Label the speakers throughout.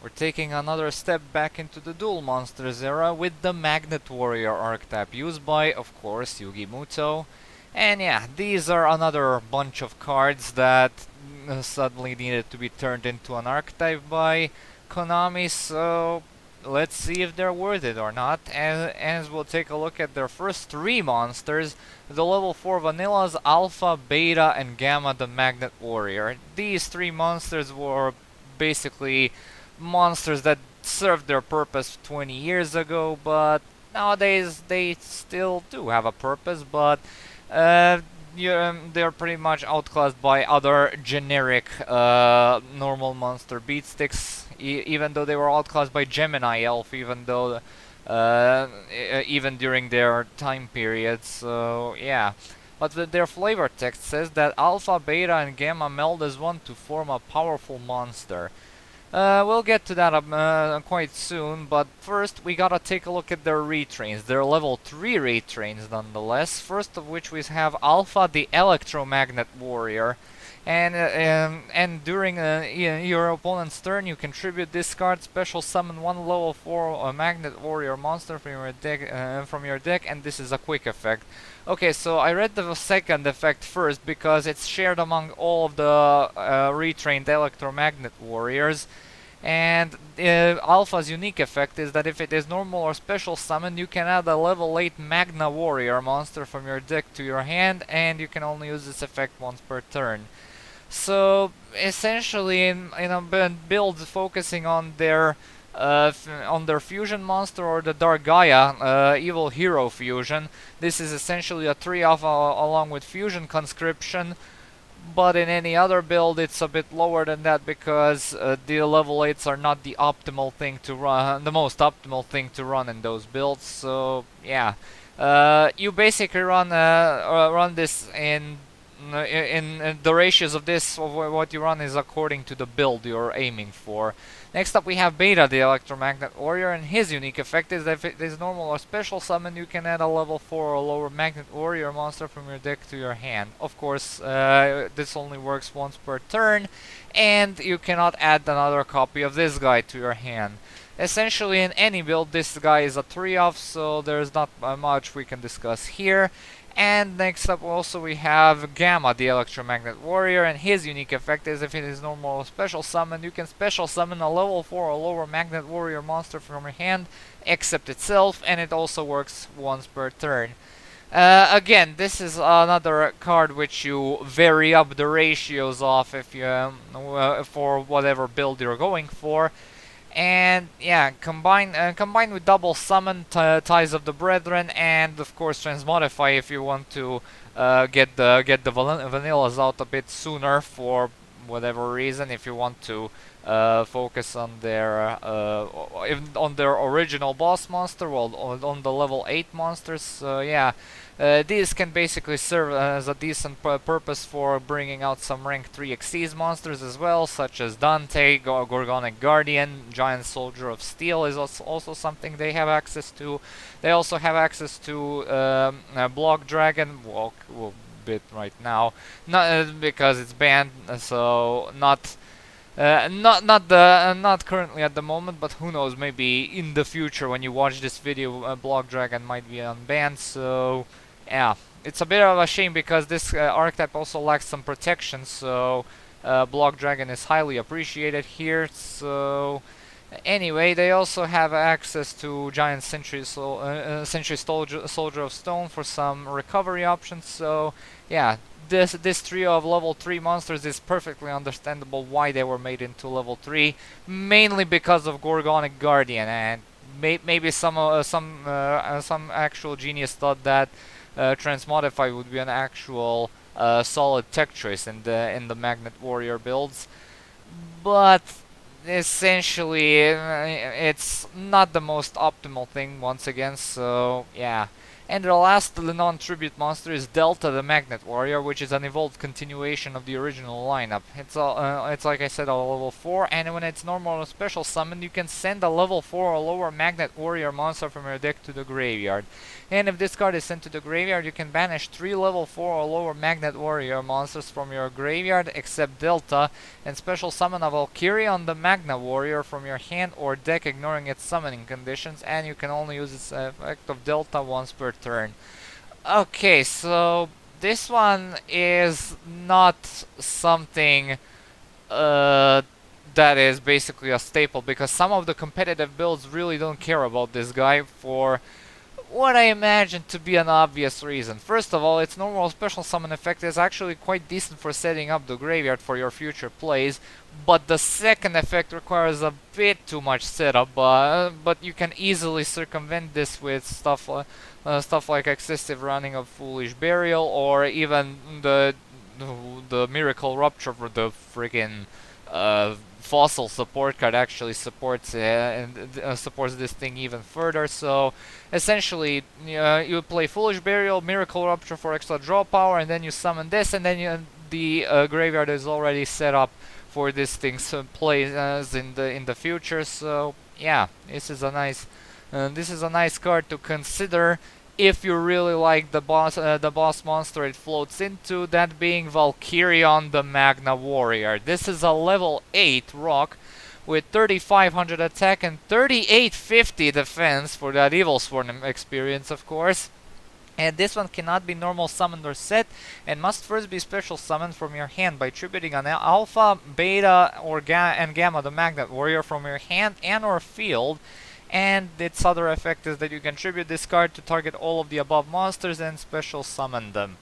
Speaker 1: We're taking another step back into the Duel Monsters era with the Magnet Warrior archetype used by, of course, Yugi Muto. And yeah, these are another bunch of cards that suddenly needed to be turned into an archetype by Konami, so let's see if they're worth it or not. As we'll take a look at their first three monsters, the level 4 vanillas, Alpha, Beta, and Gamma the Magnet Warrior. These three monsters were basically monsters that served their purpose 20 years ago, but nowadays they still do have a purpose, but uh, they're pretty much outclassed by other generic normal monster beatsticks, even though they were outclassed by Gemini Elf, even during their time period. So yeah. But their flavor text says that Alpha, Beta, and Gamma meld as one to form a powerful monster. We'll get to that quite soon, but first we gotta take a look at their retrains. They're level 3 retrains nonetheless, first of which we have Alpha the Electromagnet Warrior. And during your opponent's turn, you contribute discard, special summon one level 4 Magnet Warrior monster from your deck, and this is a quick effect. Okay, so I read the second effect first because it's shared among all of the retrained Electromagnet Warriors. And Alpha's unique effect is that if it is normal or special summon, you can add a level 8 Magna Warrior monster from your deck to your hand, and you can only use this effect once per turn. So essentially, in a build focusing on their fusion monster or the Dark Gaia Evil Hero fusion, this is essentially a 3-off along with fusion conscription. But in any other build, it's a bit lower than that because the level 8s are not the optimal thing to run, the most optimal thing to run in those builds. So yeah, you basically run this in the ratios of this of what you run is according to the build you're aiming for. Next up we have Beta the Electromagnet Warrior, and his unique effect is that if it is normal or special summon, you can add a level 4 or lower Magnet Warrior monster from your deck to your hand. Of course, this only works once per turn, and you cannot add another copy of this guy to your hand. Essentially, in any build, this guy is a 3-off, so there's not much we can discuss here. And next up also we have Gamma the Electromagnet Warrior, and his unique effect is if it is normal or special summon, you can special summon a level 4 or lower Magnet Warrior monster from your hand, except itself, and it also works once per turn. Again, this is another card which you vary up the ratios of if you for whatever build you're going for. And yeah, combine with double summon, Ties of the Brethren, and of course transmodify if you want to get the vanillas out a bit sooner for whatever reason. If you want to focus on their original boss monster, well, on the level 8 monsters. Yeah, these can basically serve as a decent purpose for bringing out some rank 3 Xyz monsters as well, such as Dante, Gorgonic Guardian, Giant Soldier of Steel is also something they have access to. They also have access to Block Dragon, well, bit right now, not because it's banned, so not currently at the moment, but who knows, maybe in the future when you watch this video, Block Dragon might be unbanned. So yeah, it's a bit of a shame because this archetype also lacks some protection, so Block Dragon is highly appreciated here. So anyway, they also have access to Giant Sentry Soldier of Stone for some recovery options. So yeah, this trio of level 3 monsters is perfectly understandable why they were made into level 3, mainly because of Gorgonic Guardian, and maybe some actual genius thought that Transmodify would be an actual solid tech choice in the Magnet Warrior builds, but essentially it's not the most optimal thing once again. So yeah, And the last non-tribute monster is Delta the Magnet Warrior, which is an evolved continuation of the original lineup. It's like I said, a level 4, and when it's normal or special summon, you can send a level 4 or lower Magnet Warrior monster from your deck to the graveyard. And if this card is sent to the graveyard, you can banish 3 level 4 or lower Magnet Warrior monsters from your graveyard, except Delta, and special summon a Valkyrie on the Magna Warrior from your hand or deck, ignoring its summoning conditions, and you can only use its effect of Delta once per turn. Okay, so this one is not something that is basically a staple, because some of the competitive builds really don't care about this guy for what I imagine to be an obvious reason. First of all, its normal special summon effect is actually quite decent for setting up the graveyard for your future plays, but the second effect requires a bit too much setup, but you can easily circumvent this with stuff like excessive running of Foolish Burial, or even the Miracle Rupture for the friggin' fossil support card actually supports supports this thing even further. So essentially, you play Foolish Burial, Miracle Rupture for extra draw power, and then you summon this, and then the graveyard is already set up for this thing's plays in the future. So yeah, this is a nice card to consider if you really like the boss monster it floats into, that being Valkyrie the Magna Warrior. This is a level 8 rock with 3500 attack and 3850 defense for that Evil Sworn experience, of course. And this one cannot be normal summoned or set, and must first be special summoned from your hand by tributing an Alpha, Beta, or and Gamma the Magnet Warrior from your hand and or field. And its other effect is that you can tribute this card to target all of the above monsters and special summon them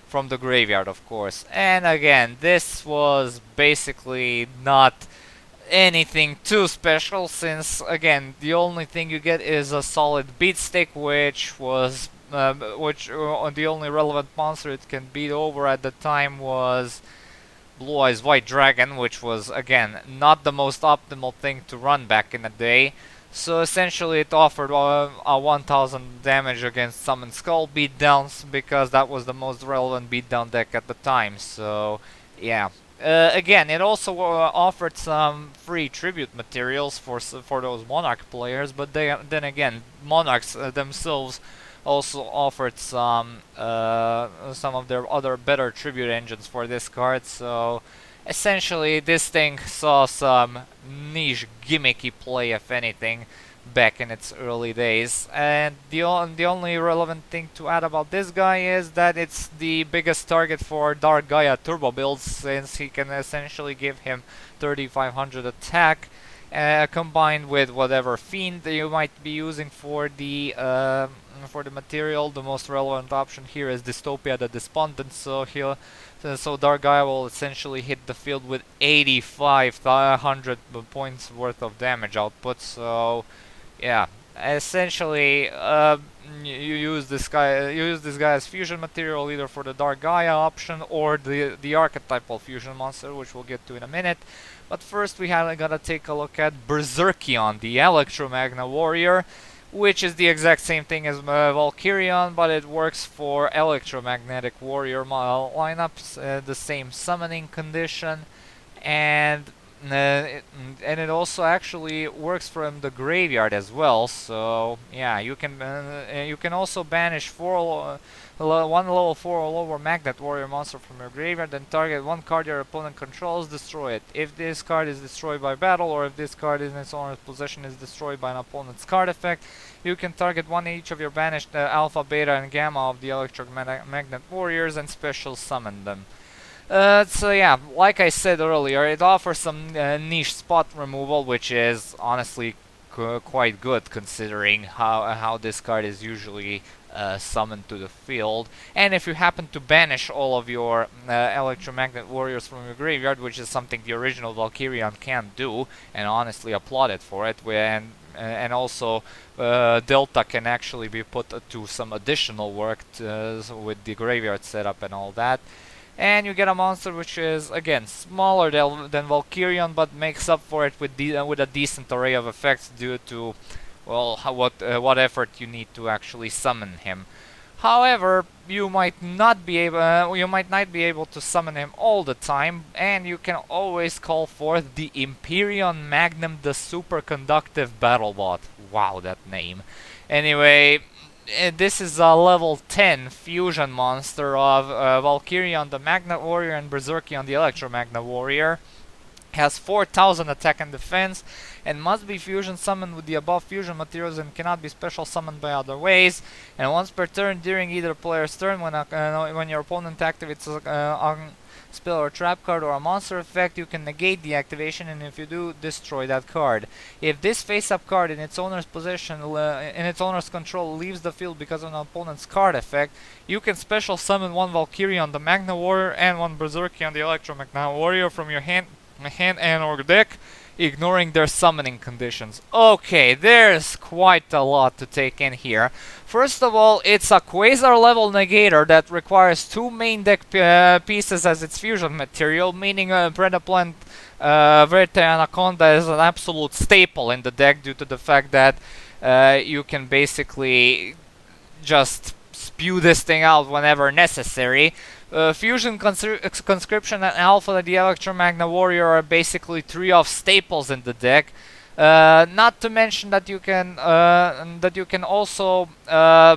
Speaker 1: from the graveyard, of course. And again, this was basically not anything too special, since again the only thing you get is a solid beat stick, which was the only relevant monster it can beat over at the time was Blue Eyes White Dragon, which was again not the most optimal thing to run back in the day. So essentially it offered a 1000 damage against Summon Skull beatdowns, because that was the most relevant beatdown deck at the time. So yeah. Again, it also offered some free tribute materials for those Monarch players, but then again, Monarchs themselves also offered some of their other better tribute engines for this card. So essentially, this thing saw some niche gimmicky play, if anything, back in its early days. And the only relevant thing to add about this guy is that it's the biggest target for Dark Gaia turbo builds, since he can essentially give him 3500 attack, combined with whatever fiend that you might be using for the material. The most relevant option here is Dystopia the Despondent, so Dark Gaia will essentially hit the field with 8500 points worth of damage output. So yeah, essentially you use this guy as fusion material, either for the Dark Gaia option or the archetypal fusion monster, which we'll get to in a minute. But first we gotta take a look at Berserker, the Electro Magna Warrior, which is the exact same thing as Valkyrie, but it works for Electromagnetic Warrior lineups, the same summoning condition, and it also actually works from the graveyard as well. So yeah, you can also banish one level 4 or lower Magnet Warrior monster from your graveyard, then target one card your opponent controls, destroy it. If this card is destroyed by battle, or if this card in its owner's possession is destroyed by an opponent's card effect, you can target one each of your banished Alpha, Beta, and Gamma of the Electromagnet Warriors and special summon them. So yeah, like I said earlier, it offers some niche spot removal, which is honestly quite good, considering how this card is usually summoned to the field. And if you happen to banish all of your Electromagnet Warriors from your graveyard, which is something the original Valkyrian can't do, and honestly applauded for it, and also Delta can actually be put to some additional work with the graveyard setup and all that. And you get a monster which is, again, smaller than Valkyrian, but makes up for it with a decent array of effects due to well, what effort you need to actually summon him. However, you might not be able to summon him all the time, and you can always call forth the Imperium Magnum, the superconductive battlebot. Wow, that name. Anyway, this is a level 10 fusion monster of Valkyrie on the Magnet Warrior and Berserker on the Electromagnet Warrior. Has 4000 attack and defense, and must be fusion summoned with the above fusion materials and cannot be special summoned by other ways. And once per turn during either player's turn, when your opponent activates a spell or trap card or a monster effect, you can negate the activation, and if you do, destroy that card. If this face-up card in its owner's possession, in its owner's control, leaves the field because of an opponent's card effect, you can special summon one Valkyrie on the Magna Warrior and one Berserker on the Electromagnet Warrior from your hand and or deck, ignoring their summoning conditions. Okay, there's quite a lot to take in here. First of all, it's a Quasar level negator that requires 2 main deck pieces as its fusion material, meaning Predaplant Verte Anaconda is an absolute staple in the deck due to the fact that you can basically just spew this thing out whenever necessary. Fusion, Conscription, and Alpha the Electromagna Warrior are basically 3 of staples in the deck. Not to mention that you can also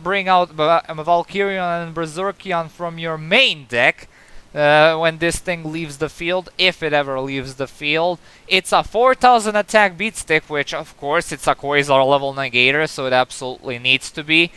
Speaker 1: bring out Valkyrian and Berserkion from your main deck when this thing leaves the field, if it ever leaves the field. It's a 4000 attack beat stick, which of course it's a Quasar level negator, so it absolutely needs to be.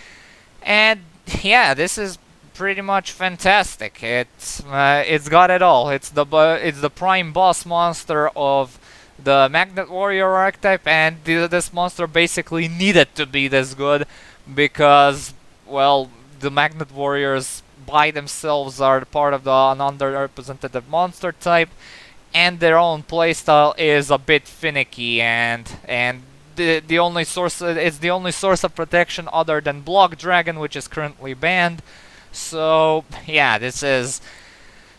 Speaker 1: And yeah, this is pretty much fantastic. It's got it all. It's the prime boss monster of the Magnet Warrior archetype, and this monster basically needed to be this good because, well, the Magnet Warriors by themselves are part of an underrepresented monster type, and their own playstyle is a bit finicky, and the only source it's the only source of protection other than Block Dragon, which is currently banned. So yeah, this is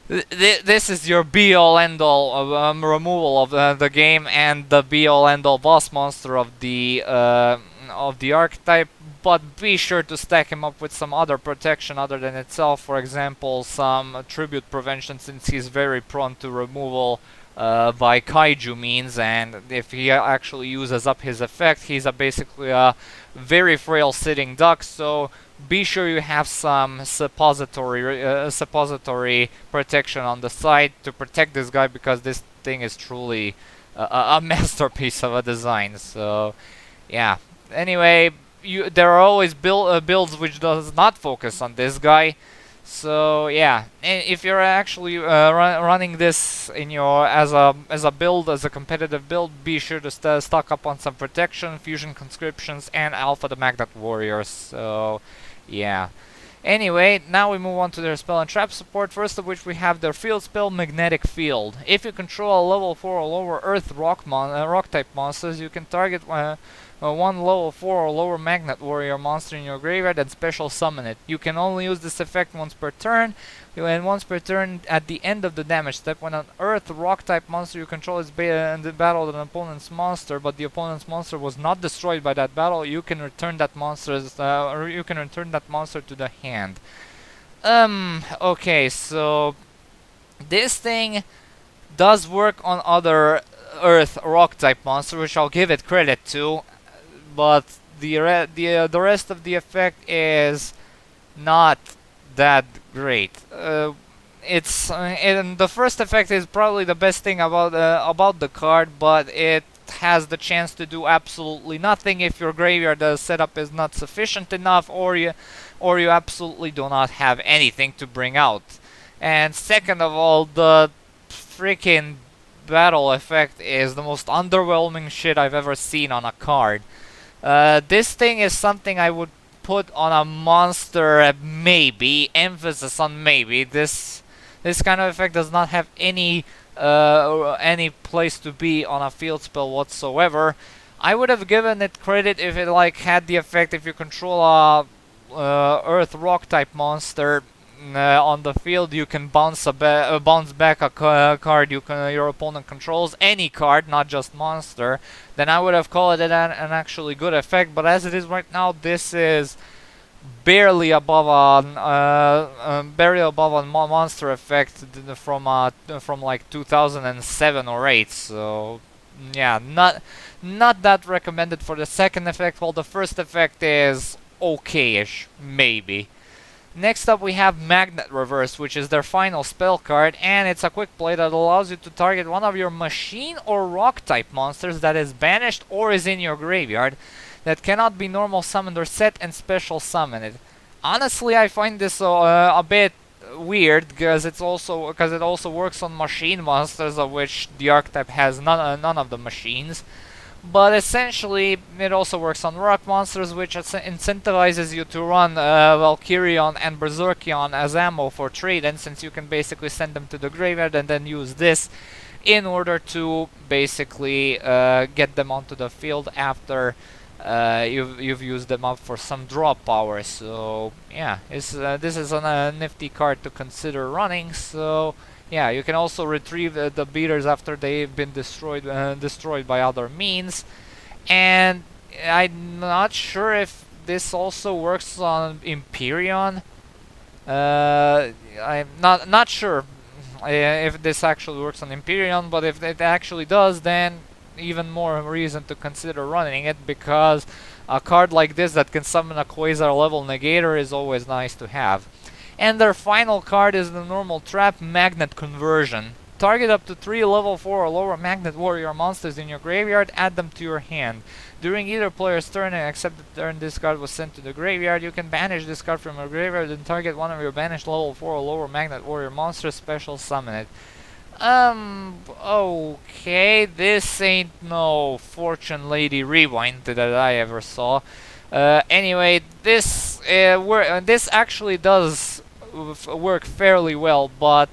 Speaker 1: your be-all end-all removal of the game, and the be-all end-all boss monster of the archetype. But be sure to stack him up with some other protection other than itself. For example, some tribute prevention, since he's very prone to removal by kaiju means, and if he actually uses up his effect, he's basically a very frail sitting duck. So be sure you have some suppository protection on the side to protect this guy, because this thing is truly a masterpiece of a design. So yeah. Anyway, there are always builds which does not focus on this guy. So yeah, and if you're actually running this in your as a build, as a competitive build, be sure to stock up on some protection, fusion conscriptions, and Alpha the Magnet Warriors. So yeah. Anyway, now we move on to their spell and trap support, first of which we have their field spell, Magnetic Field. If you control a level 4 or lower Earth rock type monsters, you can target one level 4 or lower Magnet Warrior monster in your graveyard and special summon it. You can only use this effect once per turn, and once per turn at the end of the damage step. When an Earth rock type monster you control is battled an opponent's monster, but the opponent's monster was not destroyed by that battle, you can return that monster to the hand. Okay, so this thing does work on other Earth rock type monsters, which I'll give it credit to, but the rest of the effect is not that great. And the first effect is probably the best thing about the card, but it has the chance to do absolutely nothing if your graveyard setup is not sufficient enough, or you absolutely do not have anything to bring out. And second of all, the freaking battle effect is the most underwhelming shit I've ever seen on a card. This thing is something I would put on a monster, maybe, emphasis on maybe. This kind of effect does not have any place to be on a field spell whatsoever. I would have given it credit if it had the effect if you control a Earth rock type monster. on the field, you can bounce back a card your opponent controls, any card, not just monster, then I would have called it an actually good effect. But as it is right now, this is barely above a monster effect from like 2007 or 8. So yeah, not that recommended for the second effect. While the first effect is okay-ish, maybe. Next up we have Magnet Reverse, which is their final spell card, and it's a quick play that allows you to target one of your machine or rock type monsters that is banished or is in your graveyard that cannot be normal summoned or set, and special summon it. Honestly, I find this a bit weird because it also works on machine monsters, of which the archetype has none of the machines. But essentially, it also works on rock monsters, which incentivizes you to run Valkyrie and Berserker as ammo for trade, and since you can basically send them to the graveyard and then use this in order to basically get them onto the field after you've used them up for some draw power. So yeah, this is a nifty card to consider running. So yeah, you can also retrieve the beaters after they've been destroyed by other means. And I'm not sure if this also works on Imperium. I'm not sure if this actually works on Imperium, but if it actually does, then even more reason to consider running it, because a card like this that can summon a Quasar level negator is always nice to have. And their final card is the normal trap, Magnet Conversion. Target up to 3 level 4 or lower Magnet Warrior monsters in your graveyard, add them to your hand. During either player's turn, and except the turn this card was sent to the graveyard, you can banish this card from your graveyard and target one of your banished level 4 or lower Magnet Warrior monsters, special summon it. Okay, this ain't no Fortune Lady Rewind that I ever saw. Anyway, this actually does work fairly well, but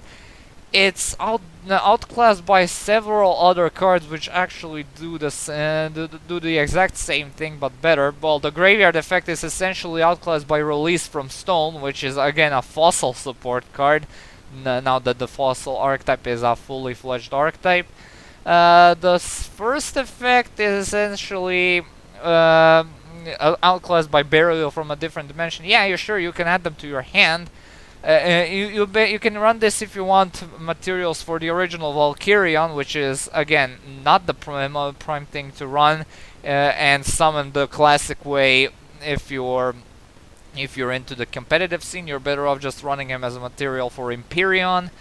Speaker 1: it's outclassed by several other cards which actually do the exact same thing but better. Well, the graveyard effect is essentially outclassed by Release from Stone, which is again a fossil support card. Now that the fossil archetype is a fully fledged archetype. The first effect is essentially outclassed by Burial from a different dimension. Yeah, you're sure you can add them to your hand. You can run this if you want materials for the original Valkyrian, which is again not the prime thing to run, and summon the classic way. If you're into the competitive scene, you're better off just running him as a material for Imperium.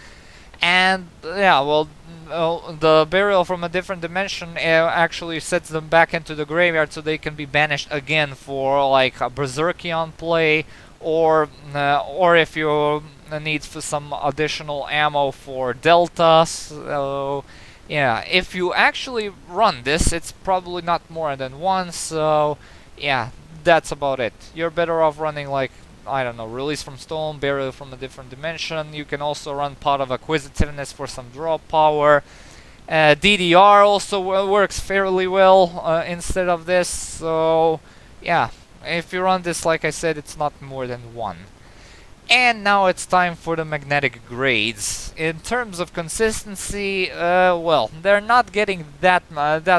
Speaker 1: And yeah, well, the Burial from a different dimension actually sets them back into the graveyard so they can be banished again for like a Berserkian play, or if you need for some additional ammo for Delta. So yeah, if you actually run this, it's probably not more than one. So yeah, that's about it. You're better off running like, I don't know, Release from Stone, Burial from a different dimension. You can also run Pot of Acquisitiveness for some draw power. DDR also works fairly well instead of this. So yeah, if you run this, like I said, it's not more than one. And now it's time for the magnetic grades. In terms of consistency, well, they're not getting that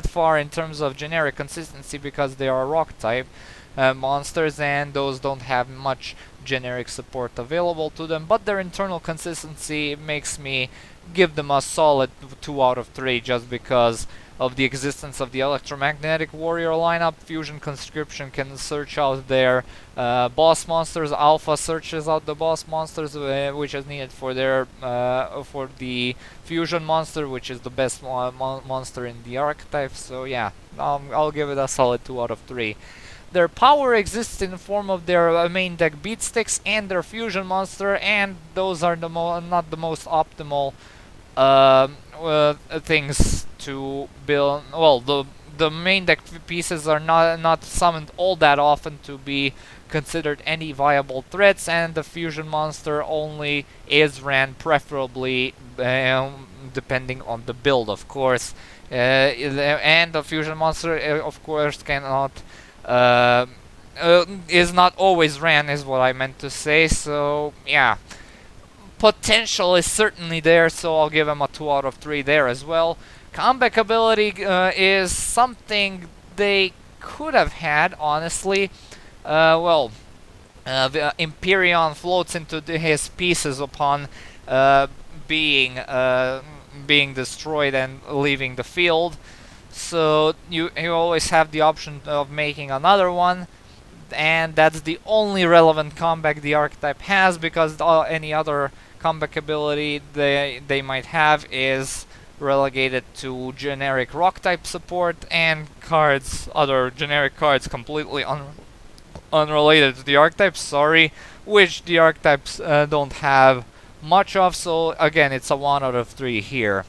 Speaker 1: far in terms of generic consistency because they are rock type monsters, and those don't have much generic support available to them, but their internal consistency makes me give them a solid 2 out of 3 just because of the existence of the electromagnetic warrior lineup. Fusion Conscription can search out their boss monsters. Alpha searches out the boss monsters, which is needed for their for the fusion monster, which is the best monster in the archetype. So yeah, I'll give it a solid 2 out of 3. Their power exists in the form of their main deck beatsticks and their fusion monster, and those are not the most optimal things to build. Well, the main deck pieces are not summoned all that often to be considered any viable threats, and the fusion monster only is ran preferably depending on the build, of course. And the fusion monster, of course, cannot. Is not always ran, is what I meant to say. So yeah, potential is certainly there, so I'll give him a 2 out of 3 there as well. Comeback ability is something they could have had, honestly. Well, the Imperium floats into his pieces upon uh, being being destroyed and leaving the field. So you always have the option of making another one, and that's the only relevant comeback the archetype has, because any other comeback ability they might have is relegated to generic rock type support and cards, other generic cards completely unrelated to the archetypes, sorry, which the archetypes don't have much of, so again it's a 1 out of 3 here.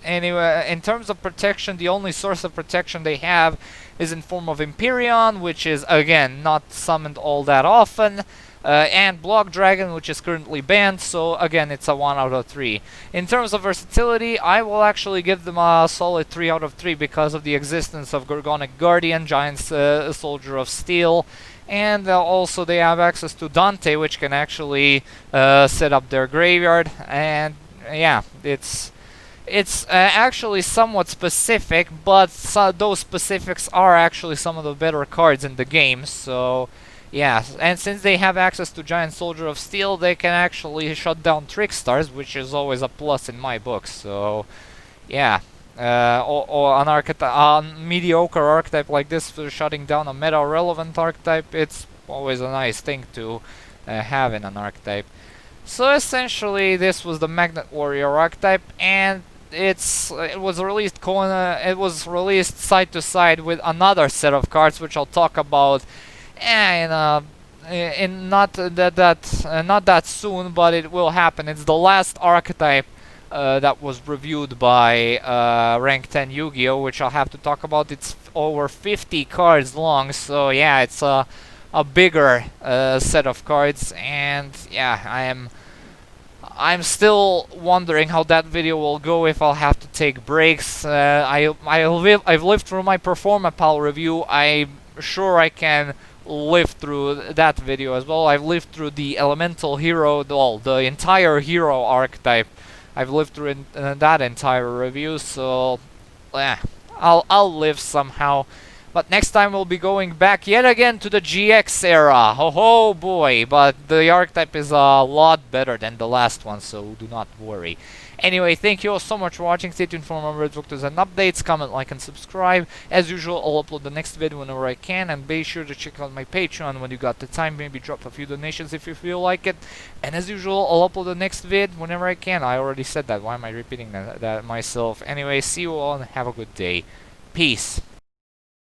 Speaker 1: Anyway, in terms of protection, the only source of protection they have is in form of Imperium, which is again not summoned all that often, and Block Dragon, which is currently banned, so again it's a 1 out of 3. In terms of versatility, I will actually give them a solid 3 out of 3 because of the existence of Gorgonic Guardian, Giant Soldier of Steel, and also they have access to Dante, which can actually set up their graveyard, and yeah, it's actually somewhat specific, but those specifics are actually some of the better cards in the game, so yeah, and since they have access to Giant Soldier of Steel, they can actually shut down Trickstars, which is always a plus in my book, so yeah. Or a mediocre archetype like this for shutting down a meta-relevant archetype, it's always a nice thing to have in an archetype. So essentially, this was the Magnet Warrior archetype, and it was released side to side with another set of cards, which I'll talk about in not that soon, but it will happen. It's the last archetype that was reviewed by Rank 10 Yu-Gi-Oh, which I'll have to talk about. It's over 50 cards long, so yeah, it's a bigger set of cards, and yeah, I'm still wondering how that video will go, if I'll have to take breaks. I've lived through my Performa Pal review. I'm sure I can live through that video as well. I've lived through the Elemental Hero, the entire Hero archetype. I've lived through that entire review, so I'll live somehow. But next time we'll be going back yet again to the GX era. Oh boy, but the archetype is a lot better than the last one, so do not worry. Anyway, thank you all so much for watching. Stay tuned for more Red Victors and updates. Comment, like, and subscribe. As usual, I'll upload the next video whenever I can, and be sure to check out my Patreon when you got the time. Maybe drop a few donations if you feel like it. And as usual, I'll upload the next vid whenever I can. I already said that. Why am I repeating that myself? Anyway, see you all and have a good day. Peace.